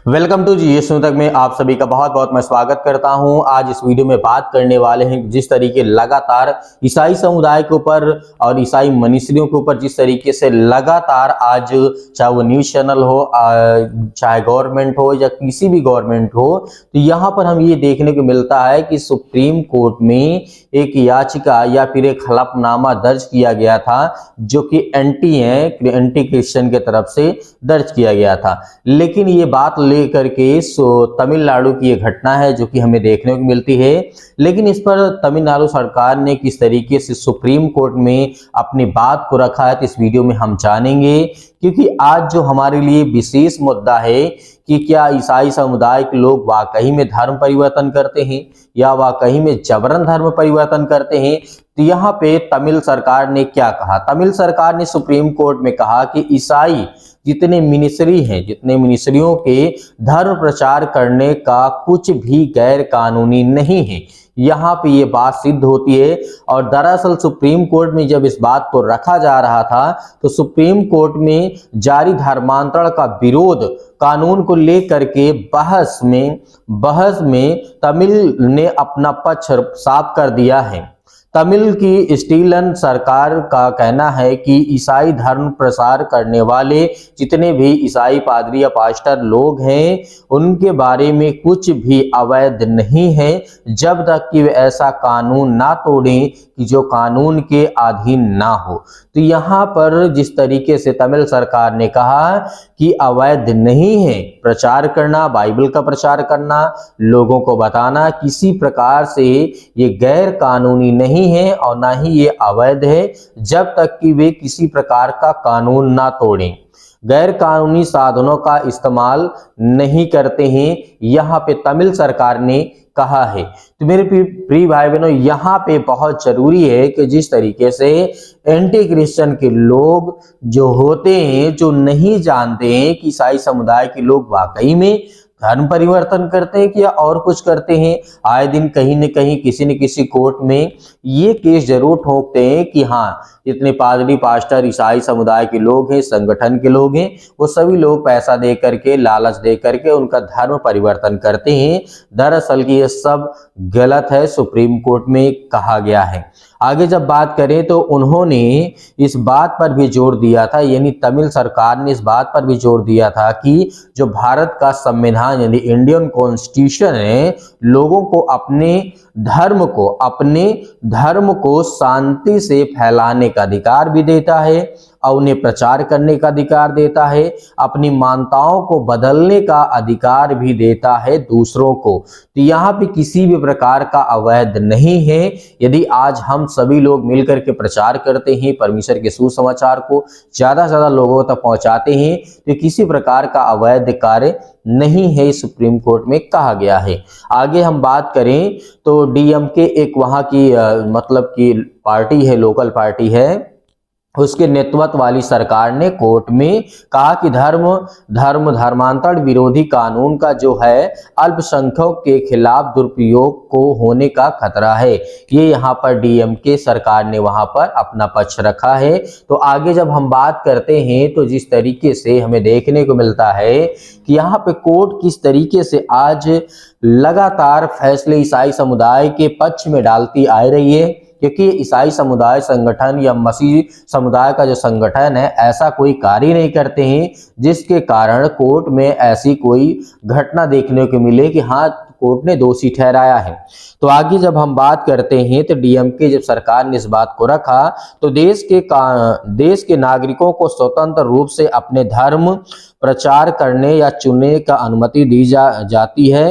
Welcome to GS तक में आप सभी का बहुत बहुत मैं स्वागत करता हूं। आज इस वीडियो में बात करने वाले हैं जिस तरीके लगातार ईसाई समुदाय के ऊपर और ईसाई मनीषियों के ऊपर जिस तरीके से लगातार आज चाहे वो न्यूज चैनल हो चाहे गवर्नमेंट हो या किसी भी गवर्नमेंट हो, तो यहाँ पर हम ये देखने को मिलता है कि सुप्रीम कोर्ट में एक याचिका या फिर एक हलफनामा दर्ज किया गया था जो कि एंटी क्रिश्चियन के तरफ से दर्ज किया गया था। लेकिन ये बात लेकर के तमिलनाडु की ये घटना है जो कि हमें देखने को मिलती है। लेकिन इस पर तमिलनाडु सरकार ने किस तरीके से सुप्रीम कोर्ट में अपनी बात को रखा है, तो इस वीडियो में हम जानेंगे। क्योंकि आज जो हमारे लिए विशेष मुद्दा है कि क्या ईसाई समुदाय के लोग वाकई में धर्म परिवर्तन करते हैं या वाकई में जबरन धर्म परिवर्तन करते हैं। तो यहाँ पे तमिल सरकार ने क्या कहा? तमिल सरकार ने सुप्रीम कोर्ट में कहा कि ईसाई जितने मिनिस्ट्री हैं, जितने मिनिस्ट्रियों के धर्म प्रचार करने का कुछ भी गैर कानूनी नहीं है। यहाँ पे ये बात सिद्ध होती है। और दरअसल सुप्रीम कोर्ट में जब इस बात को रखा जा रहा था तो सुप्रीम कोर्ट में जारी धर्मांतरण का विरोध कानून को लेकर के बहस में तमिल ने अपना पक्ष साफ कर दिया है। तमिल की स्टीलन सरकार का कहना है कि ईसाई धर्म प्रसार करने वाले जितने भी ईसाई पादरी या पास्टर लोग हैं उनके बारे में कुछ भी अवैध नहीं है जब तक कि वे ऐसा कानून ना तोड़ें कि जो कानून के अधीन ना हो। तो यहाँ पर जिस तरीके से तमिल सरकार ने कहा कि अवैध नहीं है प्रचार करना, बाइबल का प्रचार करना, लोगों को बताना किसी प्रकार से ये गैर कानूनी नहीं है और ना ही ये अवैध है जब तक कि वे किसी प्रकार का कानून ना तोड़ें, गैर कानूनी साधनों का इस्तेमाल नहीं करते हैं, यहाँ पे तमिल सरकार ने कहा है। तो मेरे प्रिय भाई बहनों, यहाँ पे बहुत जरूरी है कि जिस तरीके से एंटी क्रिश्चियन के लोग जो होते हैं, जो नहीं जानते हैं कि ईसाई समुदाय के लोग वाकई में धर्म परिवर्तन करते हैं कि या और कुछ करते हैं, आए दिन कहीं न कहीं किसी न किसी कोर्ट में ये केस जरूर ठोकते हैं कि हाँ जितने पादरी पास्टर ईसाई समुदाय के लोग हैं, संगठन के लोग हैं, वो सभी लोग पैसा दे करके, लालच दे करके उनका धर्म परिवर्तन करते हैं। दरअसल कि ये सब गलत है, सुप्रीम कोर्ट में कहा गया है। आगे जब बात करें तो उन्होंने इस बात पर भी जोर दिया था, यानी तमिल सरकार ने इस बात पर भी जोर दिया था कि जो भारत का संविधान यानी इंडियन कॉन्स्टिट्यूशन है, लोगों को अपने धर्म को शांति से फैलाने का अधिकार भी देता है और उन्हें प्रचार करने का अधिकार देता है, अपनी मान्यताओं को बदलने का अधिकार भी देता है दूसरों को। तो यहाँ पे किसी भी प्रकार का अवैध नहीं है। यदि आज हम सभी लोग मिलकर के प्रचार करते हैं, परमेश्वर के सुसमाचार को ज्यादा से ज्यादा लोगों तक पहुंचाते हैं, तो किसी प्रकार का अवैध कार्य नहीं है, सुप्रीम कोर्ट में कहा गया है। आगे हम बात करें तो डीएमके एक वहां की मतलब की पार्टी है, लोकल पार्टी है, उसके नेतृत्व वाली सरकार ने कोर्ट में कहा कि धर्मांतरण विरोधी कानून का जो है अल्पसंख्यकों के खिलाफ दुरुपयोग को होने का खतरा है। ये यहाँ पर डीएमके सरकार ने वहां पर अपना पक्ष रखा है। तो आगे जब हम बात करते हैं तो जिस तरीके से हमें देखने को मिलता है कि यहाँ पे कोर्ट किस तरीके से आज लगातार फैसले ईसाई समुदाय के पक्ष में डालती आ रही है, क्योंकि ईसाई समुदाय संगठन या मसीह समुदाय का जो संगठन है ऐसा कोई कार्य नहीं करते हैं जिसके कारण कोर्ट में ऐसी कोई घटना देखने को मिले कि हाँ कोर्ट ने दोषी ठहराया है। तो आगे जब हम बात करते हैं तो डीएमके जब सरकार ने इस बात को रखा तो देश के नागरिकों को स्वतंत्र रूप से अपने धर्म प्रचार करने या चुनने का अनुमति दी जाती है।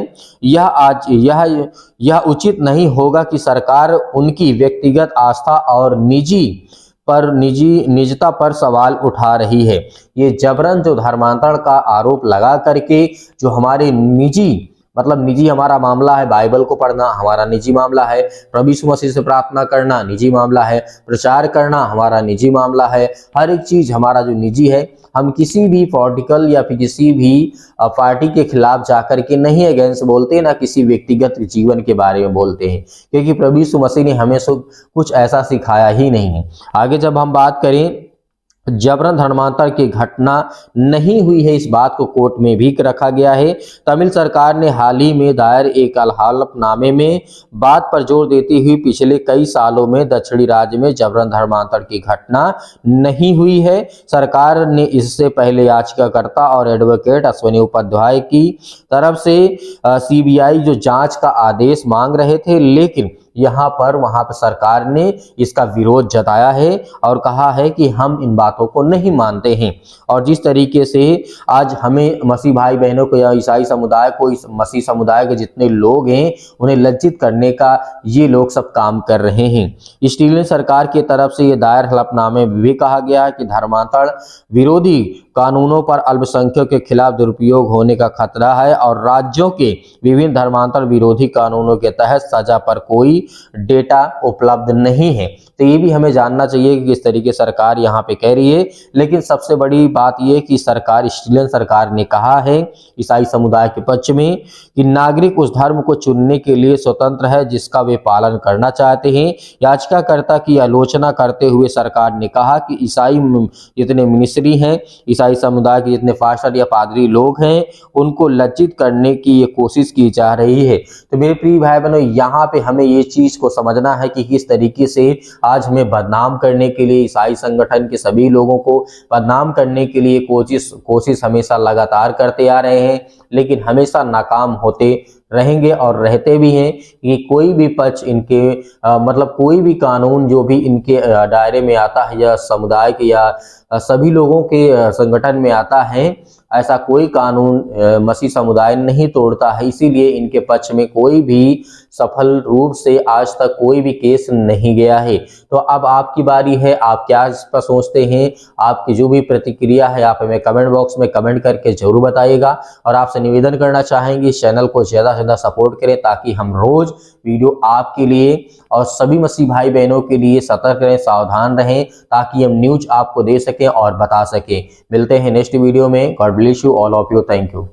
यह उचित नहीं होगा कि सरकार उनकी व्यक्तिगत आस्था और निजता पर सवाल उठा रही है। ये जबरन जो धर्मांतरण का आरोप लगा करके जो हमारे निजी हमारा मामला है, बाइबल को पढ़ना हमारा निजी मामला है, प्रभु यीशु मसीह से प्रार्थना करना निजी मामला है, प्रचार करना हमारा निजी मामला है, हर एक चीज हमारा जो निजी है, हम किसी भी पॉलिटिकल या फिर किसी भी पार्टी के खिलाफ जाकर के नहीं अगेंस्ट बोलते हैं, ना किसी व्यक्तिगत जीवन के बारे में बोलते हैं, क्योंकि प्रभु यीशु मसीह ने हमें कुछ ऐसा सिखाया ही नहीं है। आगे जब हम बात करें जबरन धर्मांतर की घटना नहीं हुई है, इस बात को कोर्ट में भी रखा गया है। तमिल सरकार ने हाल ही में दायर एक हलफनामे में बात पर जोर देती हुई पिछले कई सालों में दक्षिणी राज्य में जबरन धर्मांतर की घटना नहीं हुई है। सरकार ने इससे पहले याचिकाकर्ता और एडवोकेट अश्विनी उपाध्याय की तरफ से सीबीआई जो जांच का आदेश मांग रहे थे, लेकिन वहां पर सरकार ने इसका विरोध जताया है और कहा है कि हम इन बातों को नहीं मानते हैं। और जिस तरीके से आज हमें मसीह भाई बहनों को या ईसाई समुदाय को, इस मसीह समुदाय के जितने लोग हैं उन्हें लज्जित करने का ये लोग सब काम कर रहे हैं। स्टीलिन सरकार की तरफ से ये दायर हलफनामे में भी कहा गया है कि धर्मांतरण विरोधी कानूनों पर अल्पसंख्यकों के खिलाफ दुरुपयोग होने का खतरा है और राज्यों के विभिन्न धर्मांतर विरोधी कानूनों के तहत सजा पर कोई डेटा उपलब्ध नहीं है। तो ये भी हमें जानना चाहिए कि किस तरीके सरकार यहाँ पे कह रही है। लेकिन सबसे बड़ी बात यह कि सरकार, स्टीलिन सरकार ने कहा है ईसाई समुदाय के पक्ष में कि नागरिक उस धर्म को चुनने के लिए स्वतंत्र है जिसका वे पालन करना चाहते हैं। याचिकाकर्ता की आलोचना करते हुए सरकार ने कहा कि ईसाई जितने मिनिस्ट्री हैं, ईसाई समुदाय के जितने पास्टर या पादरी लोग हैं, उनको लज्जित करने की ये कोशिश की जा रही है। तो मेरे प्रिय भाई बहनों, यहाँ पे हमें ये चीज को समझना है कि किस तरीके से आज हमें बदनाम करने के लिए, ईसाई संगठन के सभी लोगों को बदनाम करने के लिए कोशिश हमेशा लगातार करते आ रहे हैं, लेकिन हमेशा नाकाम होते रहेंगे और रहते भी हैं कि कोई भी पक्ष इनके मतलब कोई भी कानून जो भी इनके दायरे में आता है या समुदाय के या सभी लोगों के संगठन में आता है, ऐसा कोई कानून मसीह समुदाय नहीं तोड़ता है। इसीलिए इनके पक्ष में कोई भी सफल रूप से आज तक कोई भी केस नहीं गया है। तो अब आपकी बारी है, आप क्या इस पर सोचते हैं? आपकी जो भी प्रतिक्रिया है आप हमें कमेंट बॉक्स में कमेंट करके जरूर बताइएगा। और आपसे निवेदन करना चाहेंगे इस चैनल को ज़्यादा से ज़्यादा सपोर्ट करें ताकि हम रोज वीडियो आपके लिए और सभी मसीह भाई बहनों के लिए सतर्क रहें, सावधान रहें, ताकि हम न्यूज आपको दे सकें और बता सकें। मिलते हैं नेक्स्ट वीडियो में। God bless you all of you. Thank you.